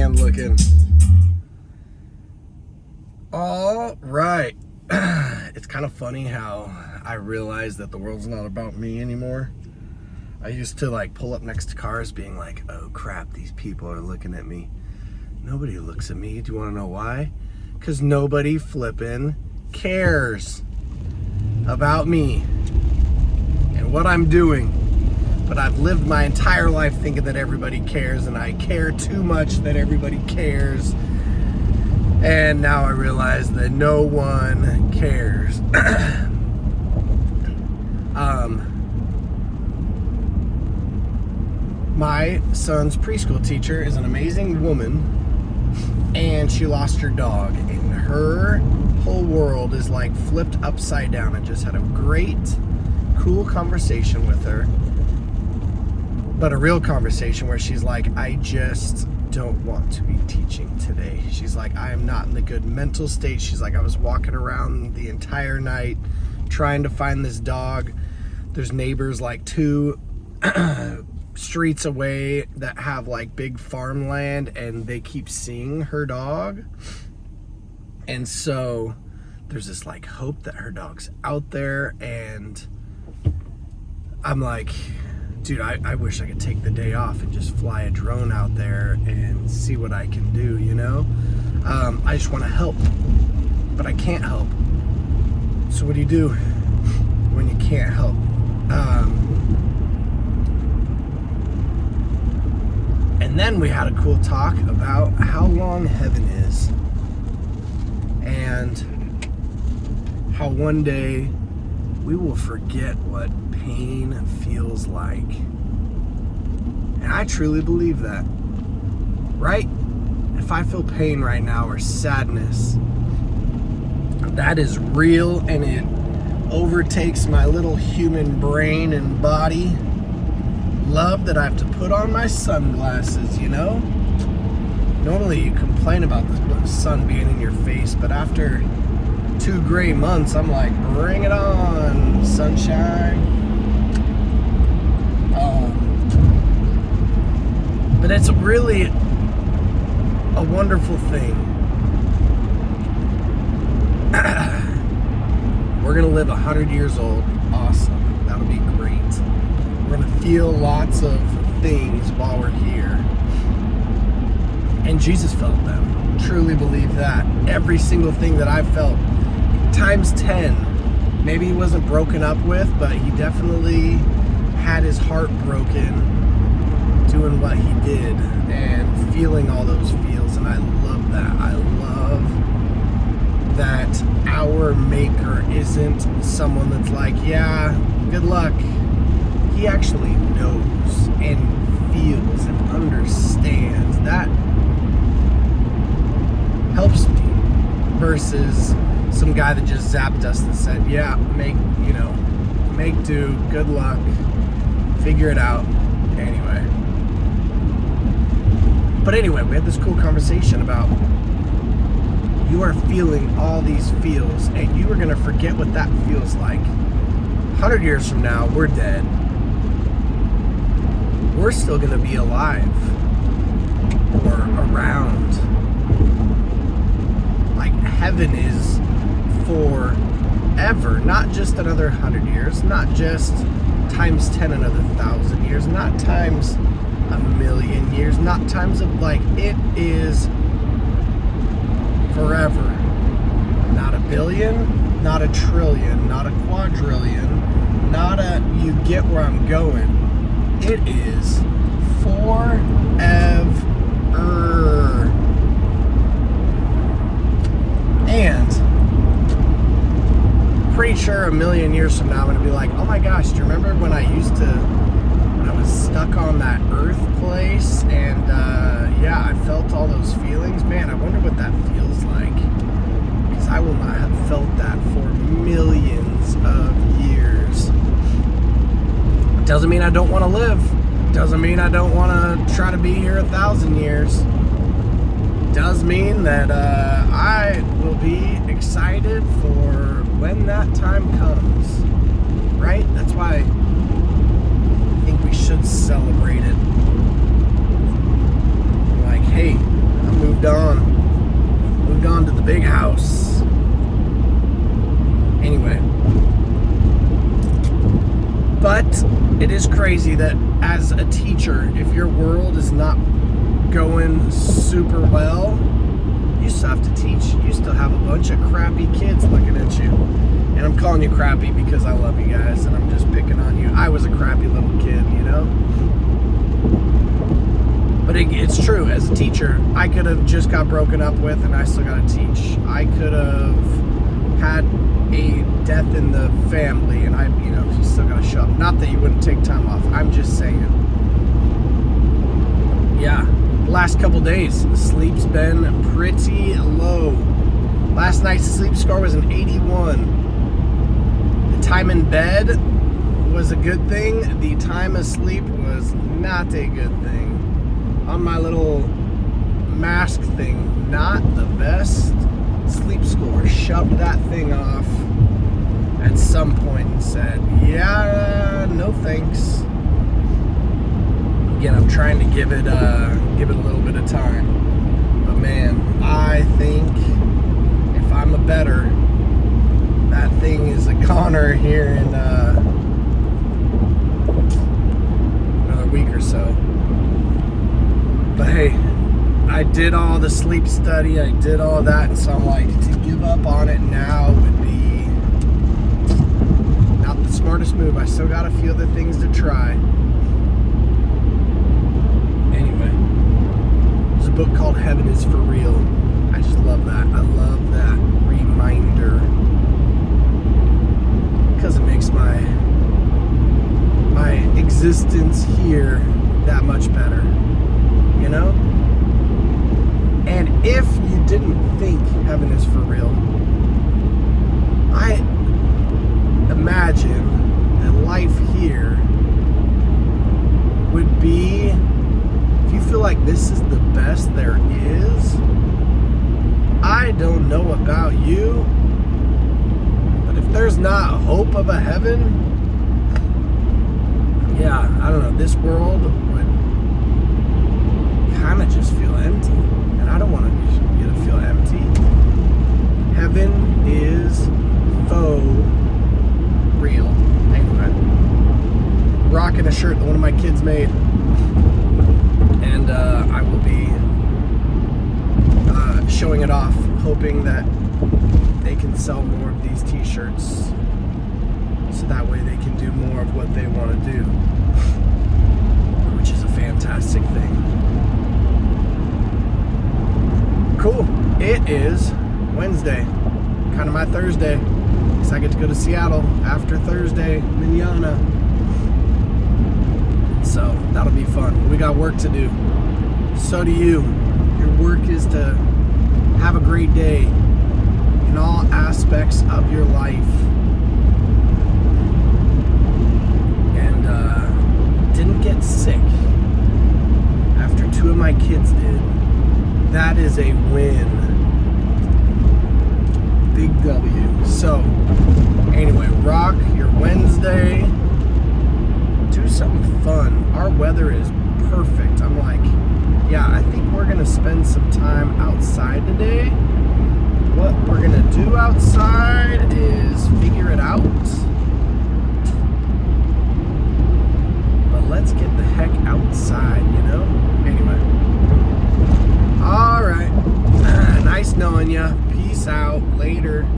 man looking. All right. It's kind of funny how I realized that the world's not about me anymore. I used to like pull up next to cars being like, oh crap, these people are looking at me. Nobody looks at me. Do you want to know why? Because nobody flipping cares about me and what I'm doing. But I've lived my entire life thinking that everybody cares, and I care too much that everybody cares. And now I realize that no one cares. My son's preschool teacher is an amazing woman, and she lost her dog, and her whole world is like flipped upside down. I just had a great, cool conversation with her, but a real conversation where she's like, I just don't want to be teaching today. She's like, I am not in the good mental state. She's like, I was walking around the entire night trying to find this dog. There's neighbors like 2 streets away that have like big farmland, and they keep seeing her dog. And so there's this like hope that her dog's out there. And I'm like, dude, I wish I could take the day off and just fly a drone out there and see what I can do, you know? I just want to help, but I can't help. So what do you do when you can't help? And then we had a cool talk about how long heaven is, and how one day we will forget what pain feels like. And I truly believe that, right? If I feel pain right now or sadness, that is real, and it overtakes my little human brain and body. Love that I have to put on my sunglasses, you know? Normally you complain about the sun being in your face, but after 2 gray months, I'm like, bring it on, sunshine. But it's really a wonderful thing. We're gonna live 100 years old. Awesome. That'll be great. We're gonna feel lots of things while we're here. And Jesus felt them. Truly believe that. Every single thing that I felt, times 10. Maybe he wasn't broken up with, but he definitely had his heart broken doing what he did and feeling all those feels. And I love that. I love that our Maker isn't someone that's like, yeah, good luck. He actually knows and feels and understands. That helps me versus some guy that just zapped us and said, yeah, make do, good luck, figure it out. Anyway, we had this cool conversation about you are feeling all these feels, and you are going to forget what that feels like. 100 years from now, we're dead. We're still going to be alive or around. Like, heaven is forever, not just another 100 years, not just times 10 another 1,000 years, not times a million years, not times of, like, it is forever. Not a billion, not a trillion, not a quadrillion, not a, you get where I'm going. It is forever. And pretty sure a million years from now I'm going to be like, oh my gosh, do you remember when I was stuck on that earth place, and yeah, I felt all those feelings? Man, I wonder what that feels like, because I will not have felt that for millions of years. Doesn't mean I don't want to live. Doesn't mean I don't want to try to be here 1,000 years. Does mean that I will be excited for when that time comes, right? That's why I think we should celebrate it. Like, hey, crazy that as a teacher, if your world is not going super well, you still have to teach. You still have a bunch of crappy kids looking at you. And I'm calling you crappy because I love you guys and I'm just picking on you. I was a crappy little kid, you know? But it's true. As a teacher, I could have just got broken up with and I still got to teach. I could have had a death in the family and you still got to show up. Not that you wouldn't take time off. I'm just saying. Yeah. Last couple days, sleep's been pretty low. Last night's sleep score was an 81. The time in bed was a good thing. The time asleep was not a good thing. On my little mask thing, not the best sleep score. Shoved that thing off at some point and said, yeah, no thanks. Again, I'm trying to give it a little bit of time. But man, I think if I'm a better, that thing is a goner here in another week or so. But hey, I did all the sleep study, I did all that, and so I'm like, to give up on it now would be not the smartest move. I still got a few other things to try. Anyway, there's a book called Heaven is for Real. I just love that. I love that reminder because it makes my existence here that much better, you know? And if you didn't think heaven is for real, I imagine that life here would be, if you feel like this is the best there is, I don't know about you, but if there's not hope of a heaven, yeah, I don't know, this world would kind of just feel empty. And I don't want you to feel empty. Heaven is faux real. Anyway, rocking a shirt that one of my kids made. And I will be showing it off, hoping that they can sell more of these t-shirts so that way they can do more of what they want to do, which is a fantastic thing. Cool. It is Wednesday, kind of my Thursday, because I get to go to Seattle after Thursday, manana. So that'll be fun. We got work to do. So do you. Your work is to have a great day in all aspects of your life. And didn't get sick after 2 of my kids did. That is a win. Big W. So, anyway, rock your Wednesday. Do something fun. Our weather is perfect. I'm like, yeah, I think we're going to spend some time outside today. What we're going to do outside is figure it out. But let's get the heck outside, you know? Anyway. All right. Nice knowing ya. Peace out. Later.